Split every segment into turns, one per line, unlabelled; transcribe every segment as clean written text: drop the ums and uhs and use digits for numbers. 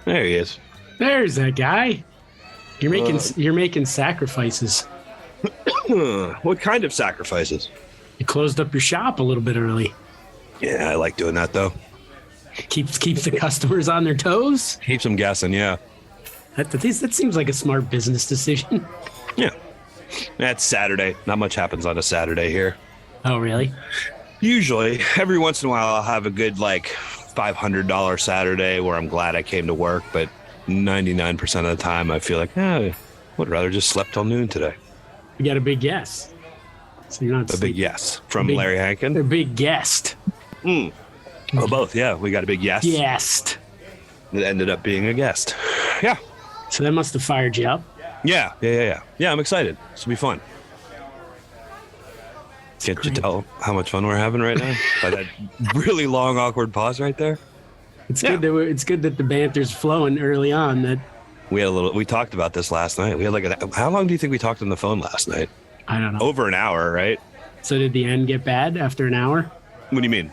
There he is.
There's that guy. You're making sacrifices.
What kind of sacrifices?
You closed up your shop a little bit early.
Yeah, I like doing that though.
Keeps the customers on their toes.
Keeps them guessing. Yeah.
That seems like a smart business decision.
Yeah. That's Saturday. Not much happens on a Saturday here.
Oh, really? Usually,
every once in a while, I'll have a good like $500 Saturday where I'm glad I came to work, but 99% of the time, I feel like, I would rather just slept till noon today.
You got a big yes. So you're not
a big yes from Larry Hankin.
A big guest.
Oh, both. Yeah, we got a big yes.
Guest.
It ended up being a guest. Yeah.
So that must have fired you up.
Yeah. Yeah, I'm excited. This will be fun. Can't you tell how much fun we're having right now by that really long, awkward pause right there?
It's good that the banter's flowing early on. That
we talked about this last night. We had how long do you think we talked on the phone last night?
I don't know.
Over an hour, right?
So did the end get bad after an hour?
What do you mean?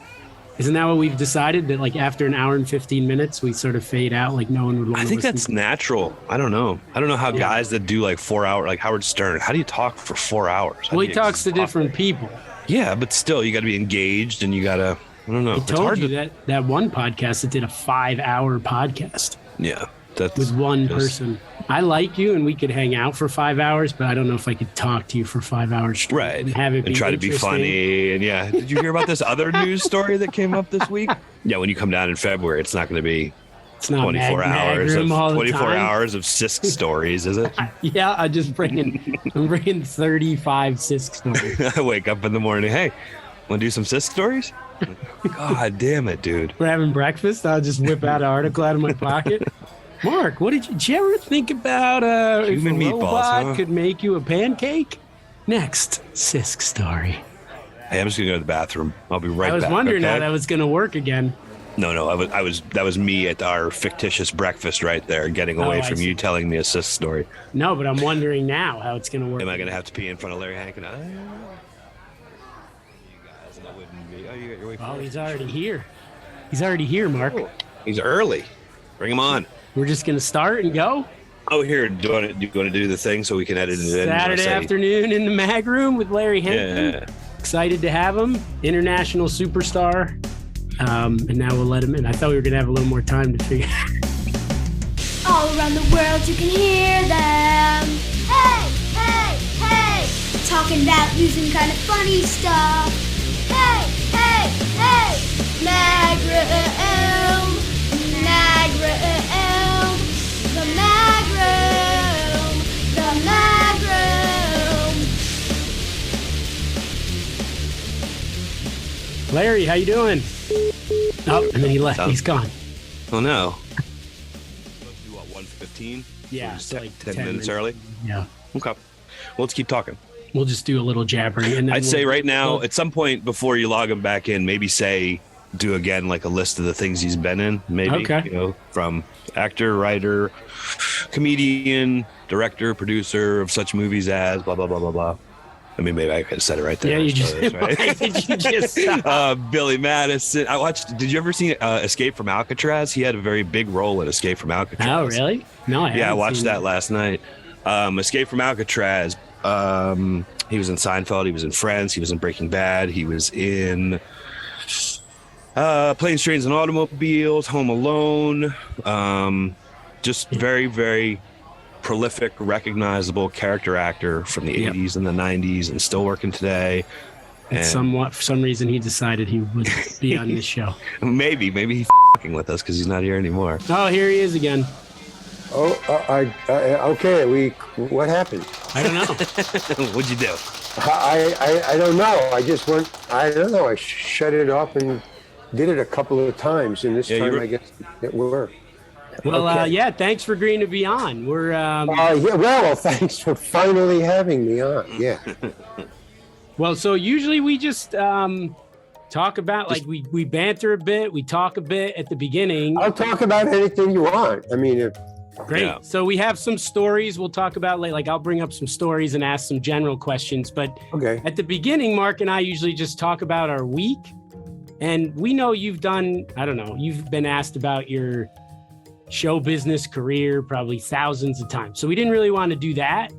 Isn't that what we've decided, that like after an hour and 15 minutes we sort of fade out, like no one would want to
I think that's natural. I don't know how guys that do like 4 hours, like Howard Stern, how do you talk for 4 hours?
Well, he talks to different people.
Yeah, but still you got to be engaged and you got to, I don't know.
I told you that one podcast that did a 5-hour podcast.
Yeah.
With one person. I like you and we could hang out for 5 hours, but I don't know if I could talk to you for 5 hours straight.
Right.
And have it be
try to be funny. And yeah. Did you hear about this other news story that came up this week? Yeah, when you come down in February, it's not going to be 24 hours of Sisk stories, is it?
Yeah, I'm bringing 35 Sisk stories.
I wake up in the morning, hey, want to do some Sisk stories? God damn it, dude.
We're having breakfast. I'll just whip out an article out of my pocket. Mark, did you ever think about
human
if a
meatballs
robot could make you a pancake? Next, Sisk story.
Hey, I'm just gonna go to the bathroom. I'll be right back.
I was wondering how that was gonna work again.
No, that was me at our fictitious breakfast right there, getting away from you telling me a Sisk story.
No, but I'm wondering now how it's gonna work.
Am I gonna have to pee in front of Larry Hankin? You guys, that wouldn't be. Oh, you got your way.
Oh, he's already here. He's already here, Mark.
Oh, he's early. Bring him on.
We're just going to start and go?
Oh, here. Do you want to do the thing so we can edit it in?
Saturday afternoon in the mag room with Larry Hankin. Yeah. Excited to have him. International superstar. And now we'll let him in. I thought we were going to have a little more time to figure out.
All around the world you can hear them. Hey, hey, hey. Talking about using kind of funny stuff. Hey, hey, hey. Mag room. Mag room, the mag room, the mag room.
Larry, how you doing? Oh, and then he left. He's gone.
Oh no. Supposed to do what, 1:15?
Yeah, it's like
10 minutes early.
Yeah.
Okay. Well, let's keep talking.
We'll just do a little jabbering. And then
I'd say right now, at some point before you log him back in, maybe do again like a list of the things he's been in, maybe.
Okay.
From actor, writer, comedian, director, producer of such movies as blah blah blah blah blah. I mean, maybe I could have said it right there.
Yeah, you just right? Why did you just
Billy Madison. I watched. Did you ever see Escape from Alcatraz? He had a very big role in Escape from Alcatraz.
Oh, really? No,
I watched that last night. Escape from Alcatraz. He was in Seinfeld. He was in Friends. He was in Breaking Bad. He was in Planes, Trains, and Automobiles, Home Alone. Just very, very prolific, recognizable character actor from the 80s and the 90s and still working today.
And for some reason, he decided he would be on this show.
Maybe he's fucking with us because he's not here anymore.
Oh, here he is again.
Oh, okay. What happened?
I don't know.
What'd you do?
I don't know. I just went. I don't know. I shut it off and did it a couple of times, and this time I guess it worked.
Well, okay. Thanks for agreeing to be on. We're
well, thanks for finally having me on. Yeah.
Well, so usually we just talk about we banter a bit, we talk a bit at the beginning.
I'll talk about anything you want. I mean,
great. Yeah. So we have some stories we'll talk about later. Like I'll bring up some stories and ask some general questions. But at the beginning, Mark and I usually just talk about our week. And we know you've been asked about your show business career probably thousands of times. So we didn't really want to do that.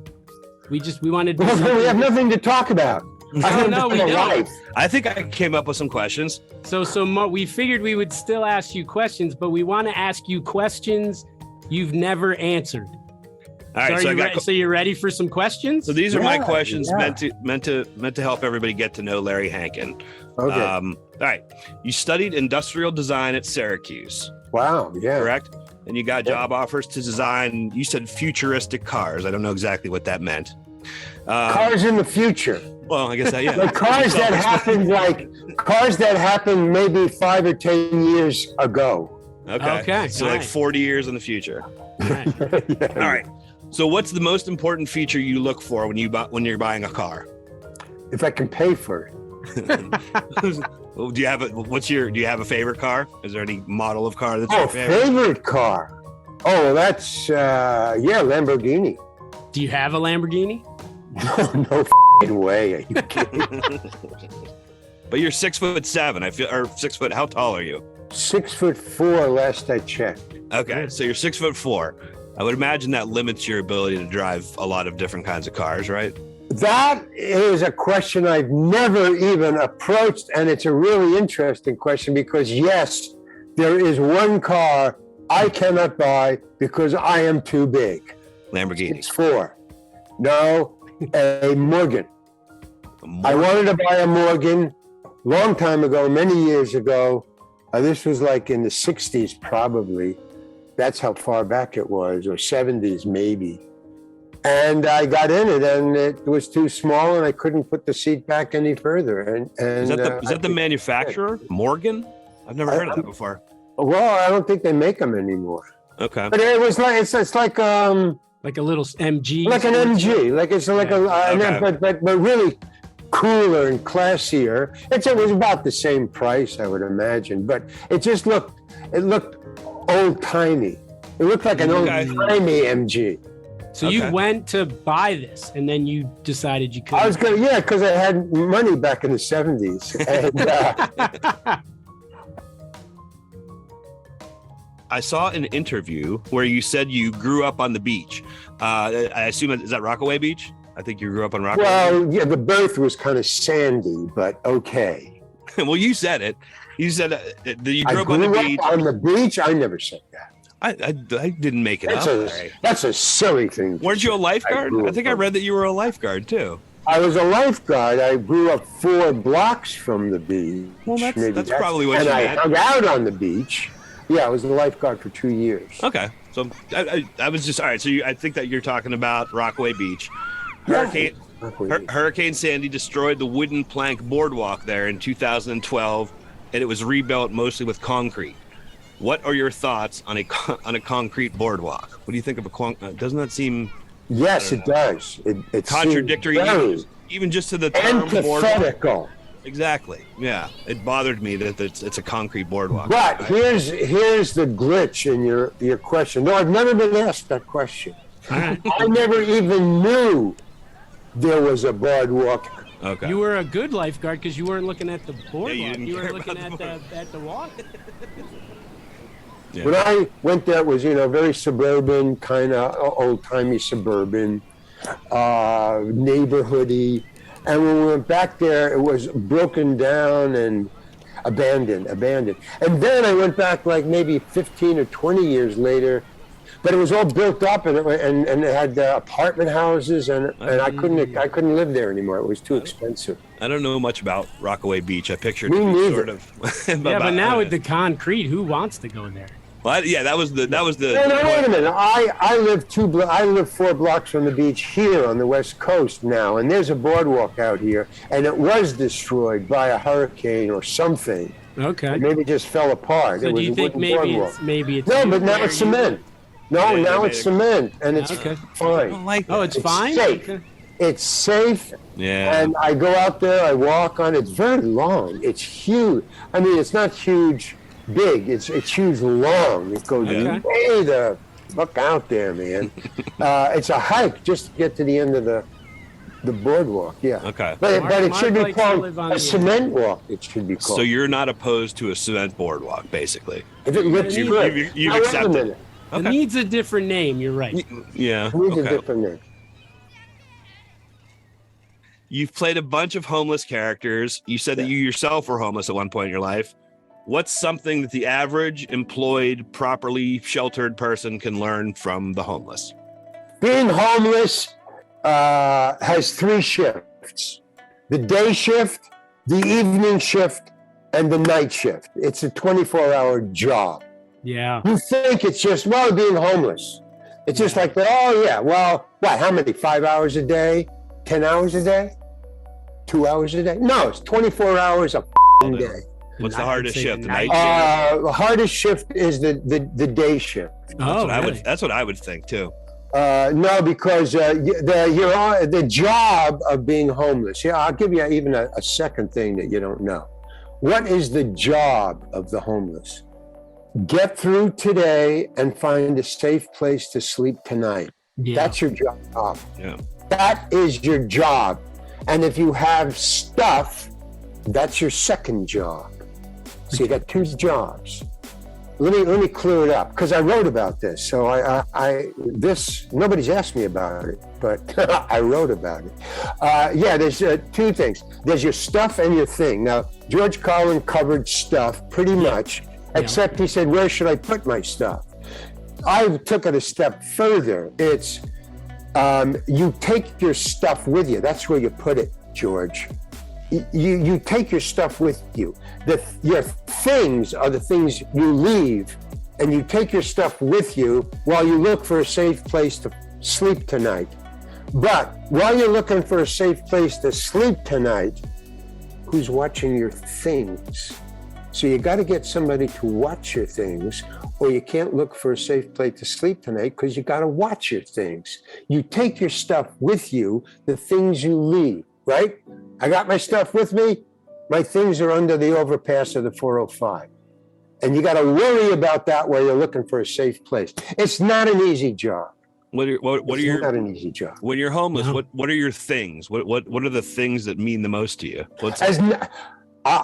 We wanted to do
Well, we have nothing to talk about.
No, we don't.
I think I came up with some questions.
So we figured we would still ask you questions, but we want to ask you questions you've never answered.
All right,
So you're ready for some questions?
So these are my questions meant to help everybody get to know Larry Hankin.
Okay.
All right. You studied industrial design at Syracuse.
Wow. Yeah.
Correct? And you got job offers to design, you said futuristic cars. I don't know exactly what that meant.
Cars in the future.
Well, I guess that, yeah.
Like cars that happened maybe 5 or 10 years ago.
Okay. So like 40 years in the future.
All right.
All right. So what's the most important feature you look for when you're buying a car?
If I can pay for it.
Well, do you have a favorite car? Is there any model of car that's your
favorite car? Oh, that's Lamborghini.
Do you have a Lamborghini?
No f***ing way. Are you kidding?
But you're 6'7". I feel, or 6 foot. How tall are you?
6'4" last I checked.
Okay, so you're 6'4". I would imagine that limits your ability to drive a lot of different kinds of cars, right?
That is a question I've never even approached, and it's a really interesting question because yes, there is one car I cannot buy because I am too big.
Lamborghini.
6'4". No, a Morgan. I wanted to buy a Morgan long time ago, many years ago. This was like in the 60s, probably. That's how far back it was, or 70s maybe. And I got in it, and it was too small, and I couldn't put the seat back any further. And
is that the manufacturer, Morgan? I've never heard of that before.
Well, I don't think they make them anymore.
Okay.
But it was like it's like
a little MG,
like an MG, like it's like but really cooler and classier. It was about the same price, I would imagine, but it looked old timey. It looked like an old timey MG.
So you went to buy this, and then you decided you couldn't.
I was gonna, because I had money back in the 70s. And,
I saw an interview where you said you grew up on the beach. I assume, is that Rockaway Beach? I think you grew up on Rockaway.
Well, yeah, the berth was kind of sandy, but okay.
Well, you said it. You said that you grew up on the beach.
On the beach? I never said that.
I didn't make it up.
That's a silly thing.
Weren't you a lifeguard? I think I read that you were a lifeguard too.
I was a lifeguard. I grew up 4 blocks from the beach.
Well, that's probably what you meant.
And I hung out on the beach. Yeah, I was a lifeguard for 2 years.
Okay. So I was just, all right. So I think that you're talking about Rockaway Beach. Hurricane Sandy destroyed the wooden plank boardwalk there in 2012, and it was rebuilt mostly with concrete. What are your thoughts on a concrete boardwalk? What do you think of doesn't that seem?
Yes, it does. It's
contradictory, even just to the term
antithetical.
Boardwalk. Exactly. Yeah, it bothered me that it's a concrete boardwalk.
But here's the glitch in your question. No, I've never been asked that question. I never even knew there was a boardwalk.
Okay.
You were a good lifeguard because you weren't looking at the boardwalk.
Yeah,
you were looking at the water.
Yeah. When I went there, it was very suburban, kind of old-timey suburban, neighborhoody. And when we went back there, it was broken down and abandoned. And then I went back like maybe 15 or 20 years later, but it was all built up and it had apartment houses and I couldn't live there anymore. It was too expensive.
I don't know much about Rockaway Beach. I pictured
Me neither.
Sort of.
But now with the concrete, who wants to go there?
Well, yeah, that was the.
No, wait a minute. I live 4 blocks from the beach here on the West Coast now, and there's a boardwalk out here, and it was destroyed by a hurricane or something.
Okay.
Maybe it just fell apart.
So
it was
do you think maybe it's
no, but now it's cement. No, now it's cement, and it's
okay.
fine.
I don't like that.
It's fine.
Safe.
Okay.
It's safe.
Yeah.
And I go out there, I walk on it. It's very long. It's huge. I mean, it's not huge. Big, it's huge, long. It goes way the fuck out there, man. It's a hike just to get to the end of the boardwalk. Yeah.
Okay.
But it should be called a cement
end.
walk. It should be called.
So you're not opposed to a cement boardwalk, basically.
If it looks good.
You've accepted it.
It needs a different name. You're right.
Yeah.
It needs a different name.
You've played a bunch of homeless characters. You said that you yourself were homeless at one point in your life. What's something that the average employed, properly sheltered person can learn from the homeless?
Being homeless has 3 shifts: the day shift, the evening shift, and the night shift. It's a 24-hour job.
Yeah.
You think it's just, well, being homeless. It's just like, oh, yeah, well, what, how many? 5 hours a day? 10 hours a day? 2 hours a day? No, it's 24 hours a day.
What's the hardest shift? The night shift?
The hardest shift is the day shift.
That's what I would think too.
No, because the job of being homeless. Yeah, I'll give you even a second thing that you don't know. What is the job of the homeless? Get through today and find a safe place to sleep tonight. Yeah. That's your job.
Yeah.
That is your job. And if you have stuff, that's your second job. So you got 2 jobs. Let me clear it up, because I wrote about this. So nobody's asked me about it, but I wrote about it. There's 2 things. There's your stuff and your thing. Now, George Carlin covered stuff pretty much, except he said, where should I put my stuff? I took it a step further. It's you take your stuff with you. That's where you put it, George. You take your stuff with you. Your things are the things you leave, and you take your stuff with you while you look for a safe place to sleep tonight. But while you're looking for a safe place to sleep tonight, who's watching your things? So you got to get somebody to watch your things, or you can't look for a safe place to sleep tonight because you got to watch your things. You take your stuff with you, the things you leave, right? I got my stuff with me. My things are under the overpass of the 405. And you got to worry about that while you're looking for a safe place. It's not an easy job.
Not an
easy job.
When you're homeless, what are your things? What are the things that mean the most to you?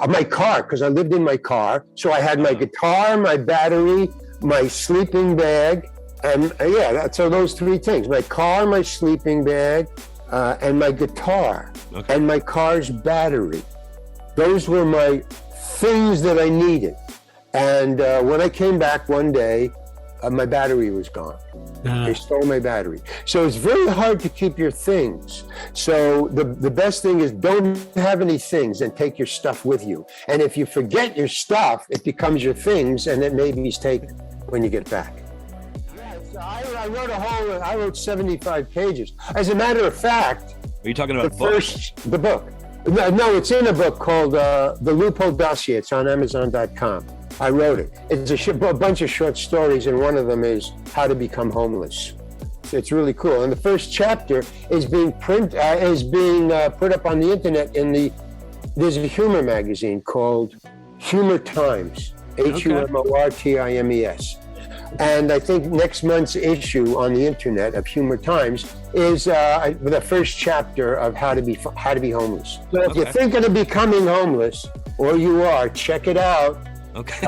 My car, because I lived in my car. So I had my guitar, my battery, my sleeping bag, and so those 3 things: my car, my sleeping bag, and my guitar, and my car's battery. Those were my things that I needed. And when I came back one day, my battery was gone. They stole my battery. So it's very hard to keep your things. So the best thing is don't have any things and take your stuff with you. And if you forget your stuff, it becomes your things, and it maybe is taken when you get back. So I wrote 75 pages. As a matter of fact,
are you talking about
the book? No, it's in a book called The Loophole Dossier. It's on Amazon.com. I wrote it. It's a bunch of short stories, and one of them is how to become homeless. It's really cool. And the first chapter is being put up on the internet there's a humor magazine called Humor Times, HUMORTIMES. And I think next month's issue on the internet of Humor Times is the first chapter of how to be homeless. So if you're thinking of becoming homeless, or you are, check it out. Check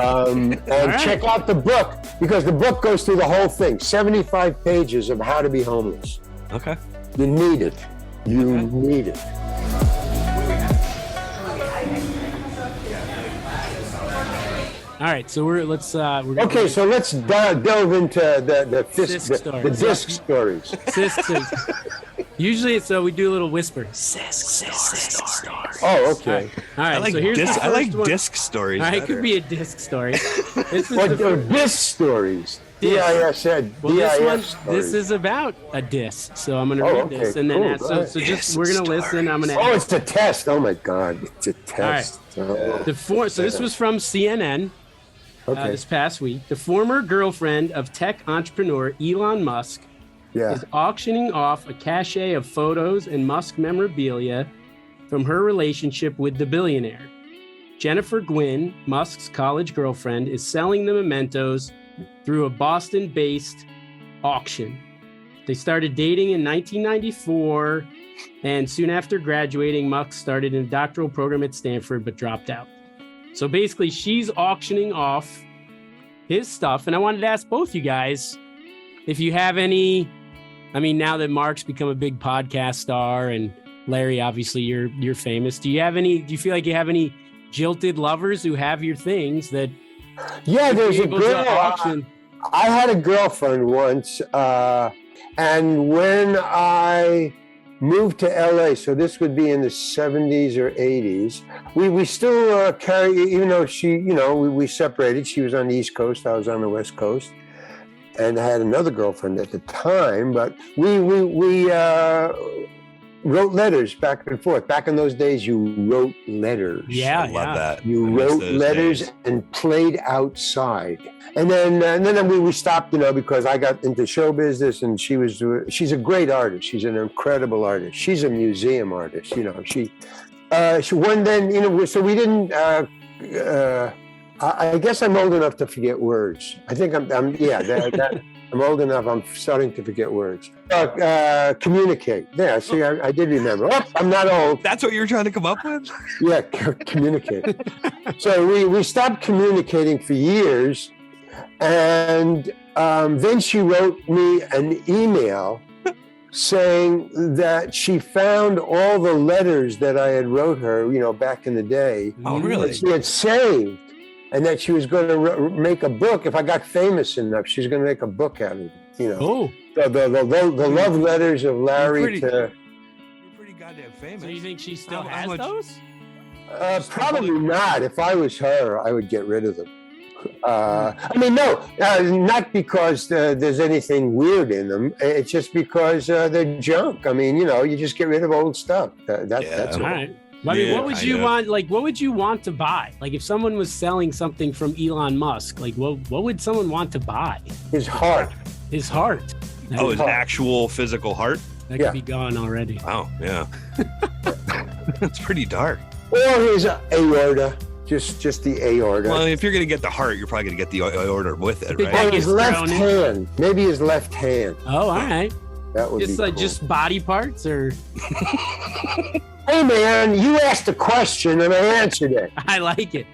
out the book, because the book goes through the whole thing. 75 pages of how to be homeless.
Okay.
You need it. You need it.
All right, so let's delve
into the disc stories.
Usually, we do a little whisper. Disc stories.
Oh, okay.
All right.
I like disc stories.
All right, it could be a disc story.
Disc stories.
This is about a disc. So I'm going to read this, and then we're going to listen. I'm going to.
Oh, it's a test. Oh my God, it's a test.
All right. So this was from CNN. This past week, the former girlfriend of tech entrepreneur Elon Musk is auctioning off a cache of photos and Musk memorabilia from her relationship with the billionaire. Jennifer Gwynn, Musk's college girlfriend, is selling the mementos through a Boston-based auction. They started dating in 1994, and soon after graduating, Musk started a doctoral program at Stanford but dropped out. So basically, she's auctioning off his stuff, and I wanted to ask both you guys, if you have any, I mean, now that Mark's become a big podcast star and Larry, obviously you're famous. Do you feel like you have any jilted lovers who have your things that?
Yeah, there's a girl. I had a girlfriend once, and when I moved to LA, so this would be in the 70s or 80s, we still carry, even though she, we separated. She was on the East Coast, I was on the West Coast, and I had another girlfriend at the time, but we wrote letters back and forth. Back in those days, you wrote letters.
Yeah, I love that.
You wrote letters and played outside. And then we stopped, because I got into show business, and she's a great artist. She's an incredible artist. She's a museum artist. She won then, so we didn't, I guess I'm old enough to forget words. I think I'm old enough, I'm starting to forget words. Communicate. Yeah, see, I did remember. Oh, I'm not old.
That's what you were trying to come up with?
Yeah, communicate. So we stopped communicating for years, and then she wrote me an email saying that she found all the letters that I had wrote her, back in the day.
Oh, really?
She had saved. And that she was going to make a book. If I got famous enough, she's going to make a book out of it.
Oh,
the love letters of Larry to.
You're pretty goddamn famous.
So you think she still has those?
Probably not. If I was her, I would get rid of them. Not because there's anything weird in them. It's just because they're junk. I mean, you just get rid of old stuff. That's
all right. I mean, what would you want? Like, what would you want to buy? Like, if someone was selling something from Elon Musk, like, what would someone want to buy?
His heart.
His heart.
His actual physical heart?
That could be gone already.
Wow, yeah. That's pretty dark.
Or his aorta. Just the aorta.
Well, if you're going to get the heart, you're probably going to get the aorta with it, right?
Or his left hand. Maybe his left hand.
Oh, all right.
That would be cool.
Just body parts, or?
Hey, man, you asked a question and I answered it.
I like it.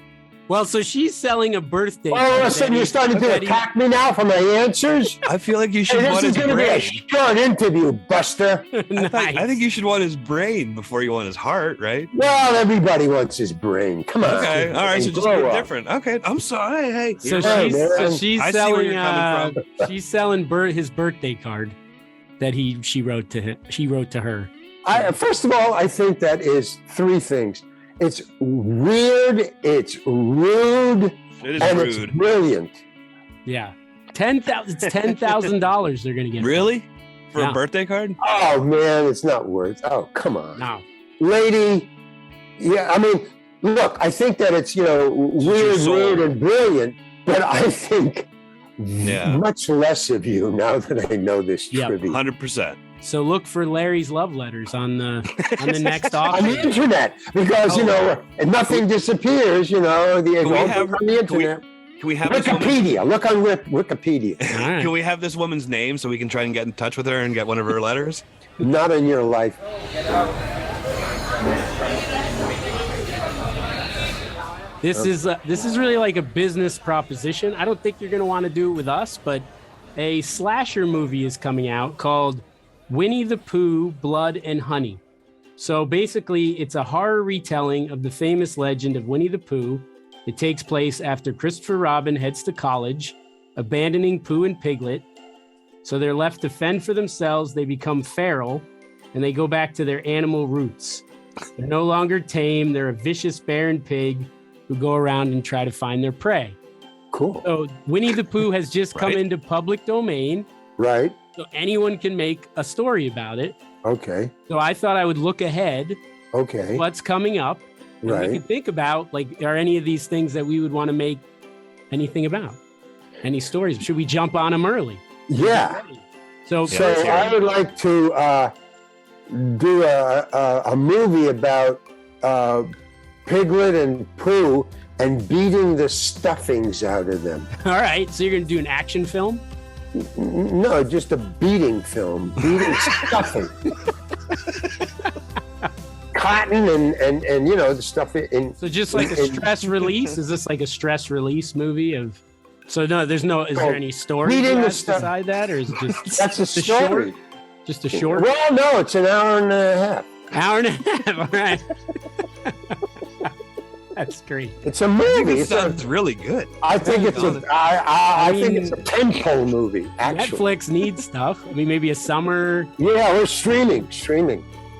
Well, so she's selling a birthday.
All of a sudden, you're starting to attack me now for my answers?
I feel like you should want his brain.
This is going to be a short interview, Buster.
Nice.
I think you should want his brain before you want his heart, right?
Well, everybody wants his brain. Come on.
Okay, all right, so just go different. Okay, I'm sorry. Hey.
So she's selling his birthday card that she wrote to him. She wrote to her.
First of all, I think that is three things. It's weird, it's rude, it's brilliant.
Yeah. It's $10,000 they're going to get.
Really? For a birthday card?
Oh, man, it's not worth. Oh, come on.
No.
Lady, yeah, I mean, look, I think that it's, weird, rude, and brilliant, but I think much less of you now that I know this trivia.
100%.
So look for Larry's love letters on the next auction.
On the internet, because nothing disappears. On the internet.
Can we have
Wikipedia? Look on Wikipedia.
Right. Can we have this woman's name so we can try and get in touch with her and get one of her letters?
Not in your life.
This is really like a business proposition. I don't think you're going to want to do it with us, but a slasher movie is coming out called Winnie the Pooh, Blood and Honey. So basically, it's a horror retelling of the famous legend of Winnie the Pooh. It takes place after Christopher Robin heads to college, abandoning Pooh and Piglet. So they're left to fend for themselves. They become feral, and they go back to their animal roots. They're no longer tame. They're a vicious bear and pig who go around and try to find their prey.
Cool.
So Winnie the Pooh has just come into public domain.
Right.
So anyone can make a story about it.
Okay.
So I thought I would look ahead.
Okay.
What's coming up.
Right.
We can think about, are any of these things that we would want to make anything about? Any stories? Should we jump on them early?
Yeah.
So
I would like to do a movie about Piglet and Pooh and beating the stuffings out of them.
All right. So you're going to do an action film?
No, just a beating film. Beating stuffing. Cotton and the stuff in.
So just like a stress release? Is this like a stress release movie of So no, there's no. Is there any story beside that, or is it just
that's a story?
Short? Just a short.
Well, no, it's an hour and a half.
Hour and a half. All right. That's great.
It's a movie.
It sounds really good.
I think it's I think it's a tentpole movie. Actually,
Netflix needs stuff. I mean, maybe a summer.
Yeah, we're streaming.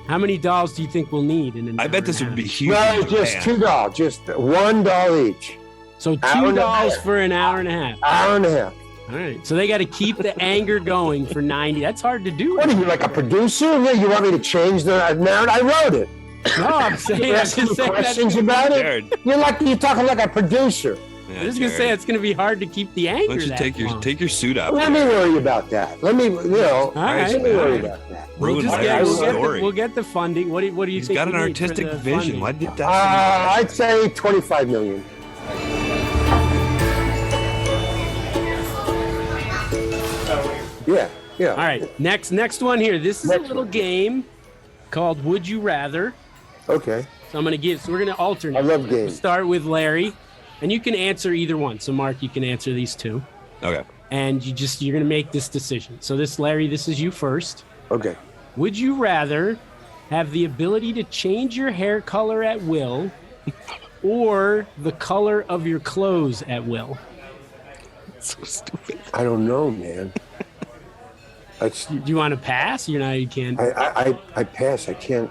How many dolls do you think we'll need in an
I bet this would be huge.
No, just $2, just $1 each.
So $2 for an hour and a half.
Hour and a half.
All right. So they got to keep the anger going for 90. That's hard to do.
What are you, like a producer? Yeah, you want me to change the narrative? I wrote it.
No, I'm saying.
You're asking questions about it.
Jared.
You're talking like a producer.
Yeah,
I'm just gonna say it's gonna be hard to keep the anger.
Why don't you take your suit up?
Let me worry about that. Let me
right,
worry about that.
We'll get the funding. What do you think?
He's got an artistic vision. Why did that?
I'd say $25 million. Yeah.
All right. Next one here. This is a little game called Would You Rather.
Okay.
So we're gonna alternate.
I love games.
We'll start with Larry, and you can answer either one. So Mark, you can answer these two.
Okay.
And you're gonna make this decision. So Larry, this is you first.
Okay.
Would you rather have the ability to change your hair color at will, or the color of your clothes at will?
So stupid.
I don't know, man.
Do you want to pass? You can't.
I pass. I can't.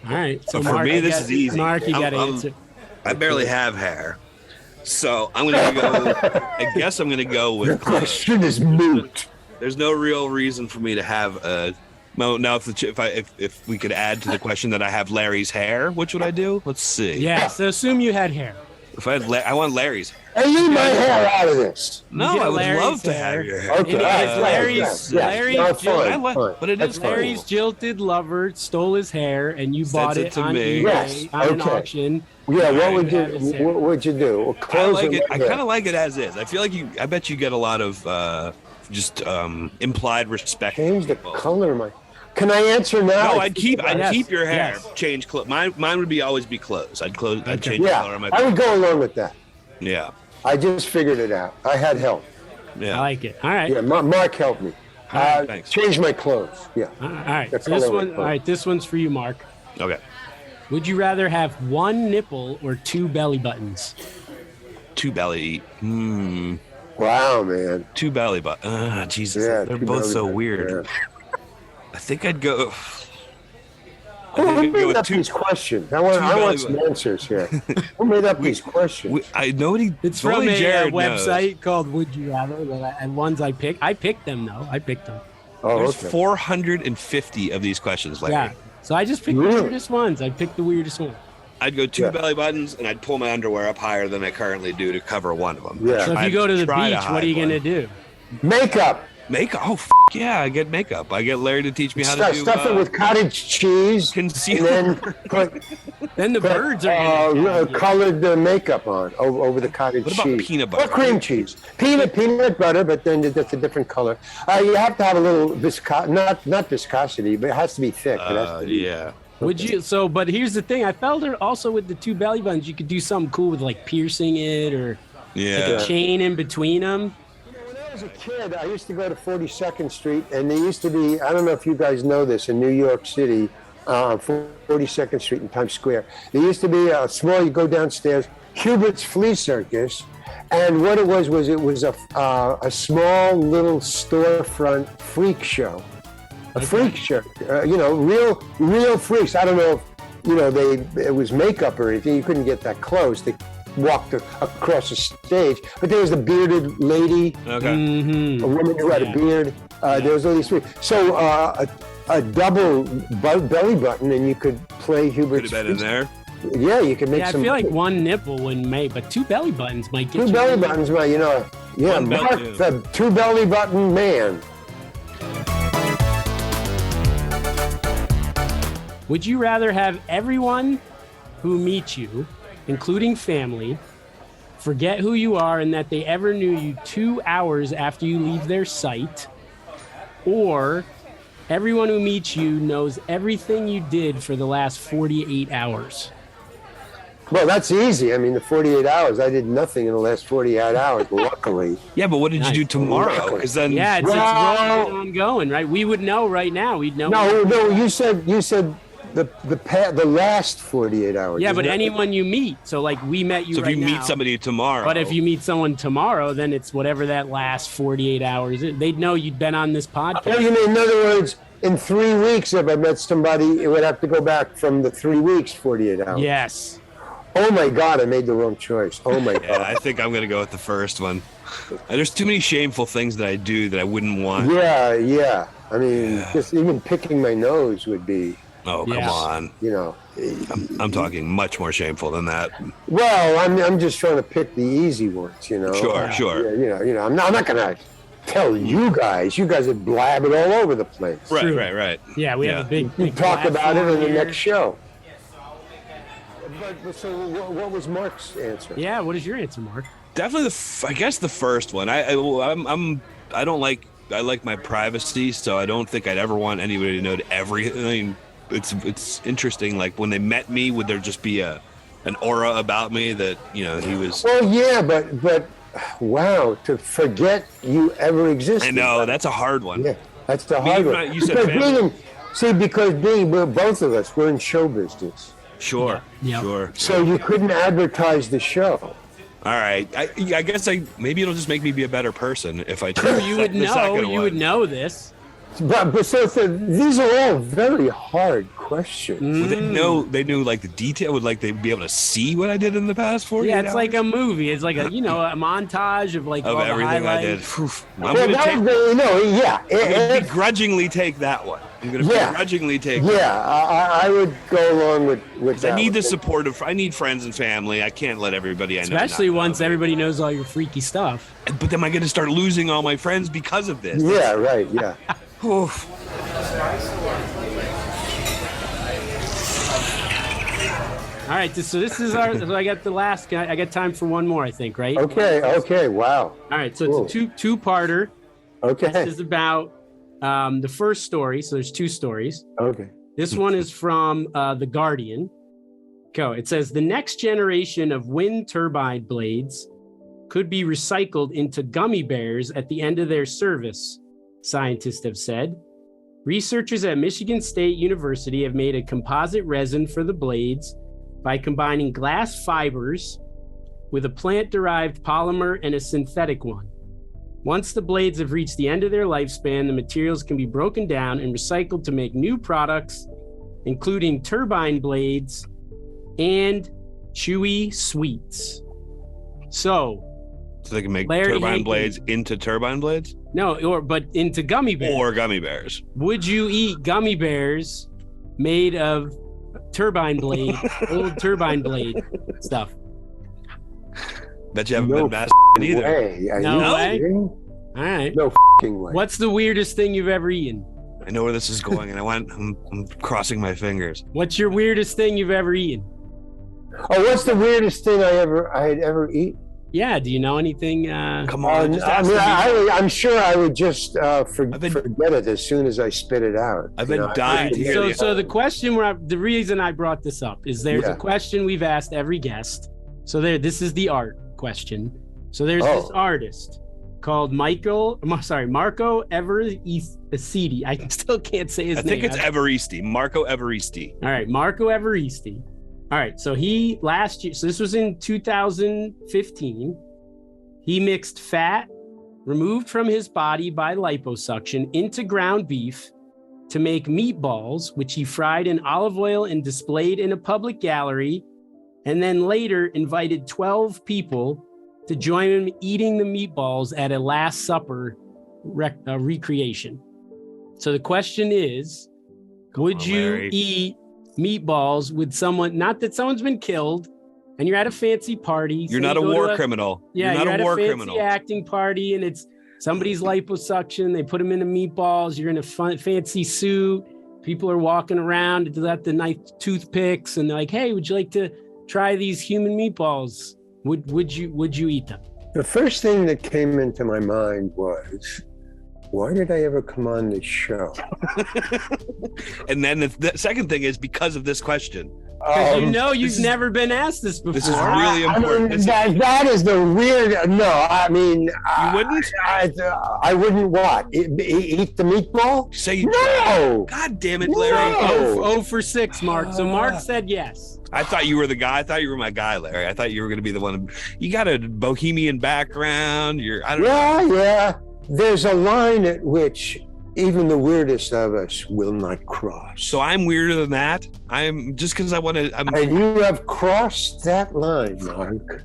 All right. So
for
Mark,
me, this is easy.
Mark, you got to answer.
I barely have hair, so I'm gonna go. I guess I'm gonna go with.
Your question is moot.
There's no real reason for me to have a. Now, if we could add to the question that I have Larry's hair, which would I do? Let's see.
Yeah. So assume you had hair.
If I had, I want Larry's hair.
Hey, leave my hair out of this.
No, I would love to have your hair.
Okay.
Larry's
but it is
Larry's jilted lover stole his hair, and you bought it on eBay on an auction.
Yeah, what would you do?
I like it. I kind of like it as is. I feel like I bet you get a lot of just implied respect.
Change the color of my. Can I answer now?
No, I'd keep your hair. Yes. Change clothes. Mine would always be clothes. I'd change the color of my.
I would go along with that.
Yeah.
I just figured it out. I had help.
Yeah.
I like it. All right.
Yeah, Mark helped me.
Thanks.
Change my clothes. Yeah.
All right. So this one's for you, Mark.
Okay.
Would you rather have one nipple or two belly buttons?
Two belly.
Wow, man.
Two belly buttons. Jesus.
Yeah,
they're both so weird.
Yeah.
I think I'd go.
Who made up these questions? I want some answers here. Who made up these questions?
It's from a website called Would You Rather, and ones I picked. I picked them, though.
Oh,
There's 450 of these questions, Larry.
Yeah. So I just picked the weirdest ones. I picked the weirdest one.
I'd go two belly buttons, and I'd pull my underwear up higher than I currently do to cover one of them.
Yeah.
So if you go to the beach, what are you going to do?
Makeup.
Makeup? Oh, yeah, I get makeup. I get Larry to teach me how to do
stuff it with cottage cheese.
Concealer.
Then the birds are
colored makeup on over the cottage cheese.
What about peanut butter?
Or cream cheese. Peanut butter, but then that's a different color. You have to have a little not viscosity, but it has to be thick.
Yeah.
Would you? So, but here's the thing. I felt it also with the two belly buttons. You could do something cool with like piercing it or like a chain in between them.
As a kid, I used to go to 42nd Street, and there used to be, I don't know if you guys know this, in New York City, 42nd Street in Times Square, there used to be a small, you go downstairs, Hubert's Flea Circus, and what it was a small little storefront freak show. A freak show, real freaks. I don't know if, it was makeup or anything, you couldn't get that close. They walked across the stage, but there was a bearded lady, a woman who had a beard. There was all these three. So a double belly button, and you could play Hubert's.
Could have been in there.
Yeah, you could make some.
I feel like one nipple wouldn't make, but two belly buttons might get.
Two belly buttons, Mark, the two belly button man.
Would you rather have everyone who meets you, including family, forget who you are and that they ever knew you 2 hours after you leave their sight, or everyone who meets you knows everything you did for the last 48 hours?
Well, that's easy. I mean, the 48 hours, I did nothing in the last 48 hours, luckily.
Yeah, but what did you do tomorrow? Because then,
it's rolling ongoing, right? We would know right now. We'd know.
No, you said the last 48 hours.
Yeah, but anyone you meet. So like we met you.
So if
right
you
now,
meet somebody tomorrow.
But if you meet someone tomorrow, then it's whatever that last 48 hours is. They'd know you'd been on this podcast.
Oh, you mean, in other words, in 3 weeks, if I met somebody, it would have to go back from the 3 weeks, 48 hours.
Yes.
Oh my God, I made the wrong choice. Oh my God.
Yeah, I think I'm going to go with the first one. There's too many shameful things that I do that I wouldn't want.
Yeah. I mean, just even picking my nose would be.
Oh, come on.
You know.
I'm talking much more shameful than that.
Well, I'm just trying to pick the easy ones, you know.
Sure.
You know, I'm not going to tell you guys. You guys would blab it all over the place.
Right.
Yeah, we have a big
we talk about it in the next show. But so what was Mark's answer?
Yeah, what is your answer, Mark?
Definitely I guess the first one. I like my privacy, so I don't think I'd ever want anybody to know everything. I mean, it's interesting. Like when they met me, would there just be an aura about me that he was?
Well, yeah, but wow, to forget you ever existed.
I know that's a hard one.
Yeah, that's the hard one.
You said
because we're both of us, we're in show business.
Sure.
So you couldn't advertise the show.
All right. I guess maybe it'll just make me be a better person if I try.
You would know. You would know this.
But so these are all very hard questions.
Well, they knew like the detail. Would like they'd be able to see what I did in the past 48 hours?
Yeah, it's like a movie. It's like a montage of like all
everything
the
I did.
I'm
gonna begrudgingly take that one. I'm gonna begrudgingly take.
Yeah, I would go along with that.
I need the support of. I need friends and family. I can't let everybody I know.
Especially once everybody knows all your freaky stuff.
But then am I going to start losing all my friends because of this?
Yeah, right. Yeah.
Oof.
All right, so this is so I got the last guy. I got time for one more, I think, right?
Okay, wow.
All right, so it's a two-parter.
Okay.
This is about the first story, so there's two stories.
Okay.
This one is from The Guardian. It says, the next generation of wind turbine blades could be recycled into gummy bears at the end of their service, scientists have said. Researchers at Michigan State University have made a composite resin for the blades by combining glass fibers with a plant-derived polymer and a synthetic one. Once the blades have reached the end of their lifespan, the materials can be broken down and recycled to make new products, including turbine blades and chewy sweets. So
they can make
Larry
turbine
Hankin,
blades into turbine blades?
No, but into gummy bears.
Or gummy bears.
Would you eat gummy bears made of turbine blade, old turbine blade stuff?
Bet you haven't been masturbated either.
Way.
No way? All right.
No f***ing way.
What's the weirdest thing you've ever eaten?
I know where this is going, and I'm crossing my fingers.
What's your weirdest thing you've ever eaten?
Oh, what's the weirdest thing I had ever eaten?
Yeah, do you know anything?
Come on, just ask me.
I'm sure I would just forget it as soon as I spit it out.
I've been dying to hear
So the question, the reason I brought this up is there's a question we've asked every guest. So this is the art question. So there's this artist called Marco Everisti. I still can't say his name.
I think it's Everisti. Marco Everisti.
All right, Marco Everisti. All right, so he last year, so this was in 2015, he mixed fat removed from his body by liposuction into ground beef to make meatballs, which he fried in olive oil and displayed in a public gallery, and then later invited 12 people to join him eating the meatballs at a Last Supper recreation. So the question is, would you eat meatballs with someone, not that someone's been killed, and you're at a fancy party.
You're not a war criminal.
Yeah,
you're not a war
fancy acting party, and it's somebody's liposuction. They put them into meatballs. You're in a fancy suit. People are walking around. They got the nice toothpicks, and they're like, "Hey, would you like to try these human meatballs? Would you eat them?"
The first thing that came into my mind was, why did I ever come on this show?
And then the second thing is because of this question.
Because you've never been asked this before.
This is really important.
That is the weird. No, I mean,
you wouldn't.
I wouldn't what? Eat the meatball?
Say
no.
God damn it, Larry.
No. 0 for 6, Mark. So Mark said yes.
I thought you were the guy. I thought you were my guy, Larry. I thought you were going to be the one. You got a bohemian background. I don't know.
Yeah. There's a line at which even the weirdest of us will not cross.
So I'm weirder than that. I'm just because I want to.
And you have crossed that line, Mark.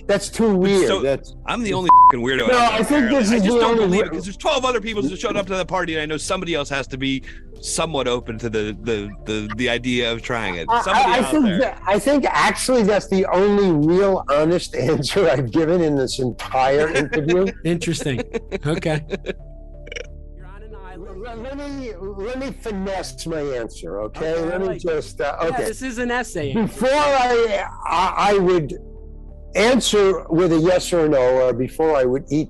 That's too weird. So,
I'm the only weirdo.
No, I think this is
I just
the
don't
only
believe it because there's 12 other people who showed up to the party, and I know somebody else has to be somewhat open to the idea of trying it.
I think actually that's the only real honest answer I've given in this entire interview.
Interesting. Okay.
Let me finesse my answer, okay? Okay.
Yeah, this is an essay.
Before I would answer with a yes or no, or before I would eat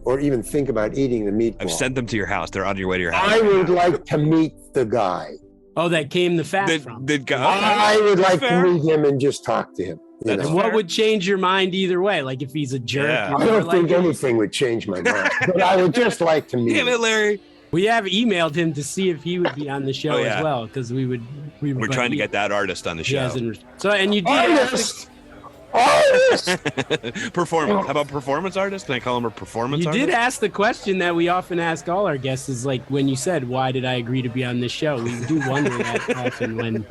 or even think about eating the meatball.
I've sent them to your house. They're on your way to your house.
I would like to meet the guy.
Oh, that came the fat from.
I would like to meet him and just talk to him.
What would change your mind either way? Like if he's a jerk?
Yeah. I don't think anything would change my mind, but I would just like to meet him.
Damn it, Larry.
We have emailed him to see if he would be on the show as well, because we're
trying to get that artist on the show.
So and you did
artist.
Performance. How about performance artist? Can I call him a performance artist?
You did ask the question that we often ask all our guests is like when you said, why did I agree to be on this show? We do wonder that often when.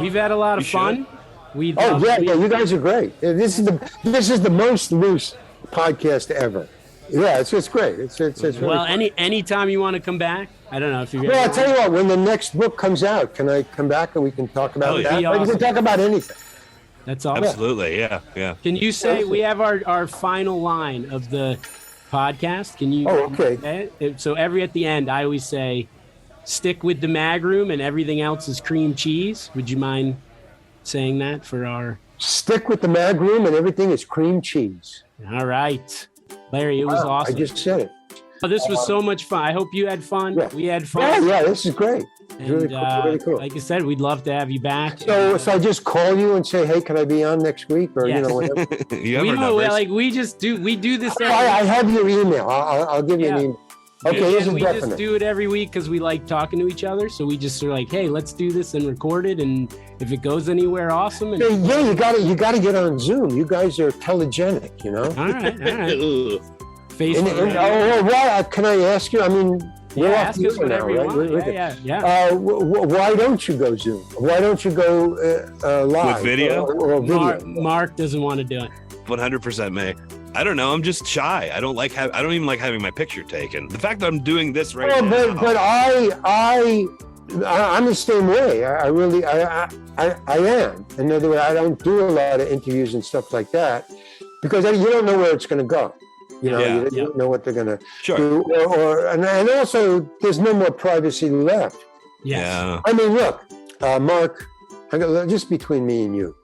We've had a lot of fun. You guys are great. This is the most loose podcast ever. Yeah, it's great. It's well, really anytime you want to come back. I don't know if you're.
Well, I'll tell you what. When the next book comes out, can I come back and we can talk about that? Awesome. We can talk about anything.
That's all.
Absolutely, yeah.
Can you say we have our final line of the podcast? Can you?
Oh, okay.
So at the end, I always say, "Stick with the mag room, and everything else is cream cheese." Would you mind saying that for our?
Stick with the mag room, and everything is cream cheese.
All right, Larry, it was awesome.
I just said it.
Oh, this was so much fun. I hope you had fun.
Yeah.
We had fun.
Yeah, this is great.
And,
really cool.
Like I said, we'd love to have you back.
So I just call you and say, hey, can I be on next week? Or, whatever.
we do this.
I have your email. I'll give you an email. Okay, this is definite.
Just do it every week because we like talking to each other. So we just are like, hey, let's do this and record it. And if it goes anywhere, awesome. And
you gotta get on Zoom. You guys are telegenic,
All right.
Facebook. Can I ask you? I mean,
ask us whatever you want. Yeah.
Why don't you go Zoom? Why don't you go live?
With video?
Or video?
Mark doesn't want to do it.
100% May. I don't know. I'm just shy. I don't even like having my picture taken. The fact that I'm doing this now.
But I'm the same way. I really am. In other words, I don't do a lot of interviews and stuff like that because you don't know where it's going to go. You don't know what they're going to do. And also, there's no more privacy left.
Yes. Yeah.
I mean, look, Mark, just between me and you.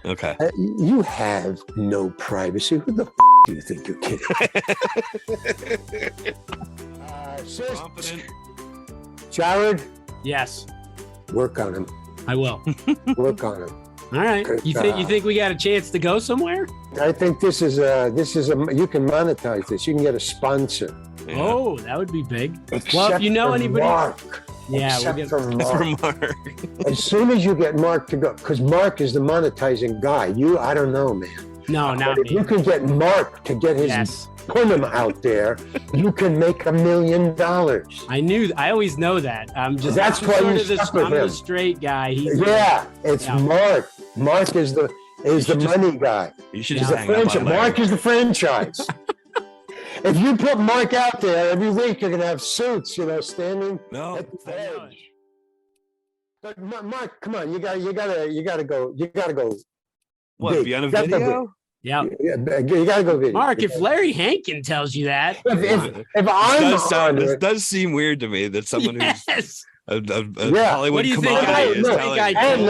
Okay.
You have no privacy. Who the do you think you're kidding?
Confident.
Jared?
Yes.
Work on him.
I will.
Work on him.
All right. You think we got a chance to go somewhere?
I think this is you can monetize this. You can get a sponsor.
Yeah. Oh, that would be big. Well, if you know anybody.
Mark.
Yeah,
we'll for Mark. As soon as you get Mark to go, because Mark is the monetizing guy. I don't know, man.
No, not
me. You can get Mark to get his poem out there. You can make $1 million.
I always know that. I'm just.
That's why you stuck with him.
I'm the straight guy.
It's Mark. Mark is the money guy.
You should just hang up on
Mark is the franchise. If you put Mark out there every week, you're gonna have suits, standing at the edge. But Mark, come on, you gotta go.
What? Be on a video?
Yeah.
You gotta go video.
Mark, if Larry Hankin tells you that,
if I'm
this does seem weird to me that someone who's a Hollywood commodity is telling.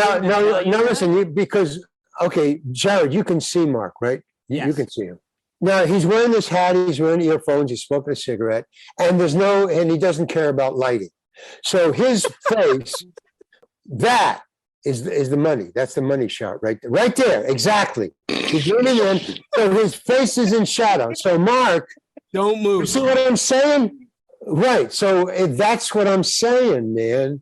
No, listen, because Jared, you can see Mark, right?
Yes.
You can see him. Now he's wearing this hat, he's wearing earphones, he's smoking a cigarette, and he doesn't care about lighting. So his face, that is the money. That's the money shot right there. Right there, exactly. He's leaning in, so his face is in shadow. So Mark,
don't move.
You see what I'm saying? Right. So that's what I'm saying, man.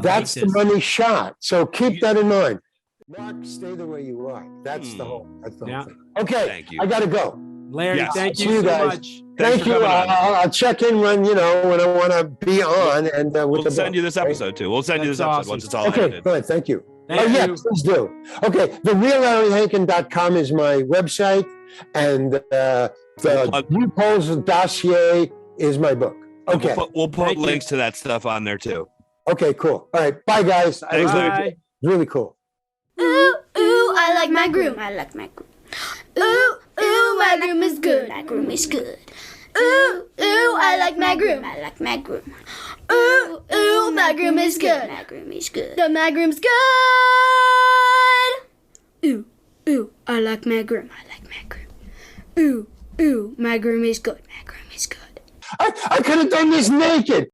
That's the money shot. So keep that in mind. Mark, stay the way you are. That's the whole thing. Okay.
Thank you.
I gotta go.
Larry, thank you so much.
Thank you. I'll check in when I want to be on. And
we'll send you this episode too. We'll send you this episode once it's all edited.
Okay, good. Thank you. Yeah, please do. Okay, thereallarryhankin.com is my website, and the Loopholes dossier is my book. Okay.
We'll put links to that stuff on there too.
Okay, cool. All right, bye guys.
Bye.
Really cool.
Ooh, ooh, I like my groom. I like my groom. Ooh, ooh, my groom is good. My groom is good. Ooh, ooh, I like my groom. I like my groom. Ooh, ooh, my groom is good. My groom is good. My groom's good. Ooh, ooh, I like my groom. I like my groom. Ooh, ooh, my groom is good. My groom is good.
I could have done this naked.